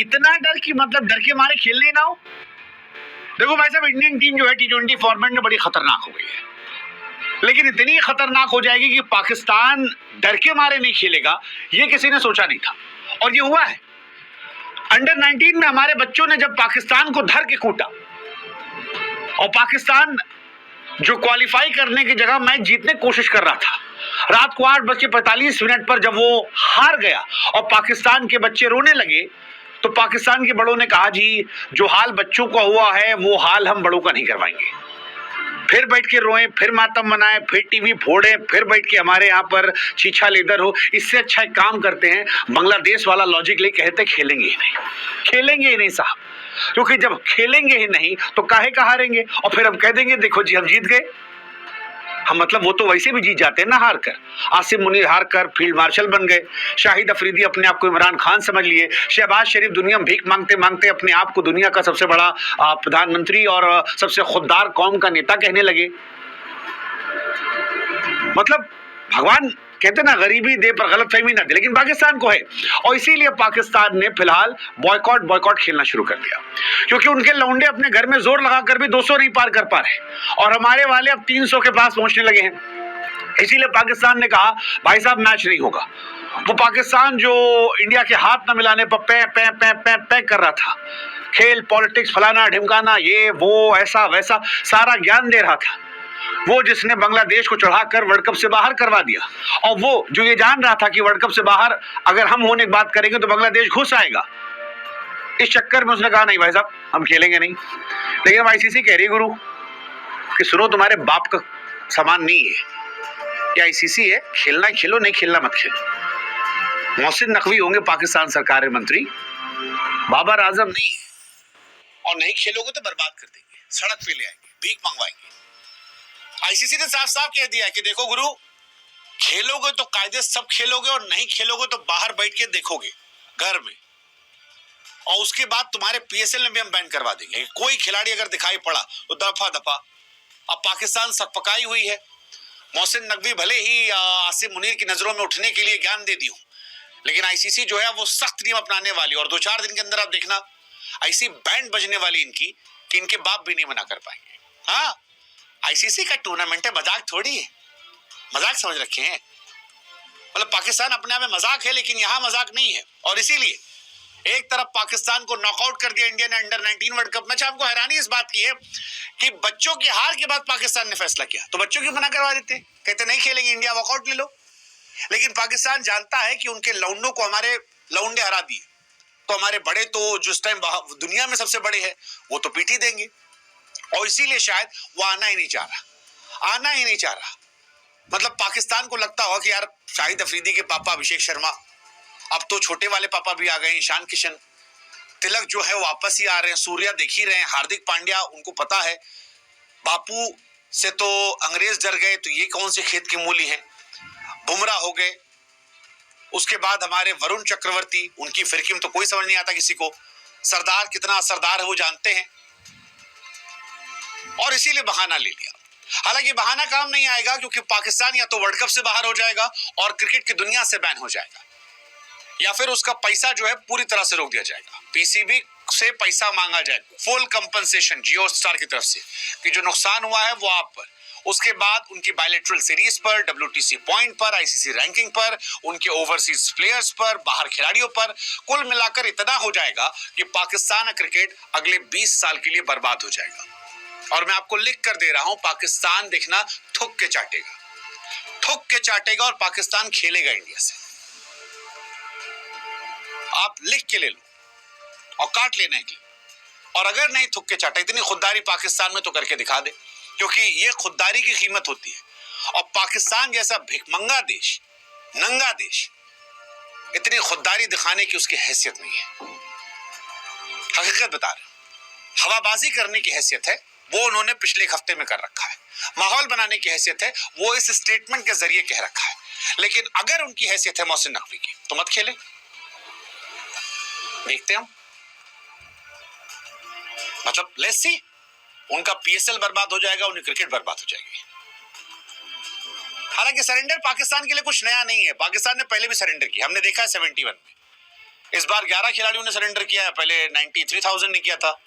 इतना डर कि मतलब डर के मारे खेलने ही ना हो। देखो भाई साहब, इंडियन टीम जो है T20 फॉर्मेट में बड़ी खतरनाक हो गई है, लेकिन इतनी खतरनाक हो जाएगी कि पाकिस्तान डर के मारे नहीं खेलेगा, ये किसी ने सोचा नहीं था, और ये हुआ है। अंडर 19 में हमारे बच्चों ने जब पाकिस्तान को धर के कूटा और पाकिस्तान जो क्वालिफाई करने की जगह मैच जीतने की कोशिश कर रहा था, रात को 8:45 पर जब वो हार गया और पाकिस्तान के बच्चे रोने लगे, तो पाकिस्तान के बड़ों ने कहा, जी जो हाल बच्चों का हुआ है वो हाल हम बड़ों का नहीं करवाएंगे। फिर बैठ के रोए, फिर मातम मनाए, फिर टीवी फोड़े, फिर बैठ के हमारे यहाँ पर चीछा लेदर हो। इससे अच्छा एक काम करते हैं, बांग्लादेश वाला लॉजिक ले कहते खेलेंगे ही नहीं, खेलेंगे ही नहीं साहब, क्योंकि जब खेलेंगे ही नहीं तो काहे का हारेंगे, और फिर हम कह देंगे देखो जी हम जीत गए। हम मतलब वो तो वैसे भी जीत जाते हैं ना हार कर। आसिम मुनीर हार कर फील्ड मार्शल बन गए, शाहिद अफरीदी अपने आप को इमरान खान समझ लिए, शहबाज शरीफ दुनिया में भीख मांगते मांगते अपने आप को दुनिया का सबसे बड़ा प्रधानमंत्री और सबसे खुददार कौम का नेता कहने लगे। मतलब भगवान कहते ना गरीबी दे पर गलतफहमी ना दे, लेकिन पाकिस्तान को है, और इसीलिए पाकिस्तान ने फिलहाल बॉयकॉट खेलना शुरू कर दिया, क्योंकि उनके लौंडे अपने घर में जोर लगाकर भी 200 नहीं पार कर पा रहे, और हमारे वाले अब 300 के पास पहुंचने लगे हैं। इसीलिए पाकिस्तान ने कहा भाई साहब मैच नहीं होगा। वो पाकिस्तान जो इंडिया के हाथ न मिलाने पर पै पै पै पै पै कर रहा था, खेल पॉलिटिक्स फलाना ढिमकाना ये वो ऐसा वैसा सारा ज्ञान दे रहा था, वो जिसने बांग्लादेश को चढ़ाकर वर्ल्ड कप से बाहर करवा दिया, और वो जो ये जान रहा था कि वर्ल्ड कप से बाहर अगर हम होने की बात करेंगे तो बांग्लादेश घुस आएगा, इस चक्कर में उसने कहा नहीं भाई साहब हम खेलेंगे नहीं। लेकिन आईसीसी कह रही गुरु कि सुनो तुम्हारे बाप का सामान नहीं है, ये आईसीसी है, खेलना खेलो नहीं खेलना मत खेलो। मोहसिन नकवी होंगे पाकिस्तान सरकार के मंत्री, बाबर आजम नहीं है, और नहीं खेलोगे तो बर्बाद कर देंगे, सड़क पे ले आएंगे, भीख मंगवाएंगे। आईसीसी ने साफ साफ कह दिया कि देखो गुरु, खेलोगे तो कायदे सब खेलोगे, और नहीं खेलोगे तो बाहर बैठ के देखोगे घर में, और उसके बाद तुम्हारे पीएसएल में भी हम बैन करवा देंगे। कोई खिलाड़ी अगर दिखाई पड़ा तो दफा दफा। अब पाकिस्तान सकपकाई हुई है। मोहसिन नकवी भले ही आसिम मुनीर की नजरों में उठने के लिए ज्ञान दे दी हूं, लेकिन आईसीसी जो है वो सख्त नियम अपनाने वाली, और 2-4 दिन के अंदर आप देखना ऐसी बैंड बजने वाली इनकी कि इनके बाप भी नहीं मना कर पाएंगे। हाँ, आईसीसी का टूर्नामेंट है, मजाक थोड़ी है, मजाक समझ रखे हैं। मतलब पाकिस्तान अपने आप में मजाक है, लेकिन यहां मजाक नहीं है। और इसीलिए एक तरफ पाकिस्तान को नॉकआउट कर दिया इंडिया ने अंडर 19 वर्ल्ड कप में। आपको हैरानी इस बात की है कि बच्चों की हार के बाद पाकिस्तान ने फैसला किया, तो बच्चों की मना करवा देते, कहते नहीं खेलेंगे इंडिया, वॉकआउट ले लो। लेकिन पाकिस्तान जानता है कि उनके लौंडों को हमारे लौंडे हरा दिए, तो हमारे बड़े तो जिस टाइम दुनिया में सबसे बड़े हैं वो तो पीट ही देंगे, और इसीलिए शायद वो आना ही नहीं चाह रहा। मतलब पाकिस्तान को लगता होगा कि यार शाहिद अफरीदी के पापा अभिषेक शर्मा, अब तो छोटे वाले पापा भी आ गए, ईशान किशन, तिलक जो है वापस ही आ रहे हैं, सूर्या देख ही रहे हैं, हार्दिक पांड्या, उनको पता है बापू से तो अंग्रेज डर गए, तो ये कौन से खेत की मूली है, बुमराह हो गए, उसके बाद हमारे वरुण चक्रवर्ती, उनकी फिरकी में तो कोई समझ नहीं आता किसी को, सरदार कितना असरदार है वो जानते हैं, और इसीलिए बहाना ले लिया। हालांकि बहाना काम नहीं आएगा, क्योंकि पाकिस्तान या तो वर्ल्ड कप से बाहर हो जाएगा और क्रिकेट की दुनिया से बैन हो जाएगा, या फिर उसका पैसा जो है पूरी तरह से रोक दिया जाएगा, पीसीबी से पैसा मांगा जाएगा, फुल कंपनसेशन जियो स्टार की तरफ से कि जो नुकसान हुआ है वो आप पर, उसके बाद उनकी बायलैटरल सीरीज पर, WTC पॉइंट पर, आईसीसी रैंकिंग पर, उनके ओवरसीज प्लेयर्स पर, बाहर खिलाड़ियों पर, कुल मिलाकर इतना हो जाएगा कि पाकिस्तान क्रिकेट अगले 20 साल के लिए बर्बाद हो जाएगा। और मैं आपको लिख कर दे रहा हूं, पाकिस्तान देखना थूक के चाटेगा और पाकिस्तान खेलेगा इंडिया से। आप लिख के ले लो और काट लेना है कि, और अगर नहीं थूक के चाटा, इतनी खुददारी पाकिस्तान में तो करके दिखा दे, क्योंकि ये खुददारी की कीमत होती है। और पाकिस्तान जैसा भिखमंगा देश, नंगा देश, इतनी खुददारी दिखाने की उसकी हैसियत नहीं है। हकीकत बता रहे, हवाबाजी करने की हैसियत है वो उन्होंने पिछले एक हफ्ते में कर रखा है, माहौल बनाने की हैसियत है वो इस स्टेटमेंट के जरिए कह रखा है। लेकिन अगर उनकी हैसियत है मोहसिन नकवी की, तो मत खेले, देखते हम। मतलब लेट्स सी, उनका पीएसएल बर्बाद हो जाएगा, उनकी क्रिकेट बर्बाद हो जाएगी। हालांकि सरेंडर पाकिस्तान के लिए कुछ नया नहीं है, पाकिस्तान ने पहले भी सरेंडर किया, हमने देखा है 71 में। इस बार 11 खिलाड़ियों ने सरेंडर किया है, पहले 93,000 ने किया था।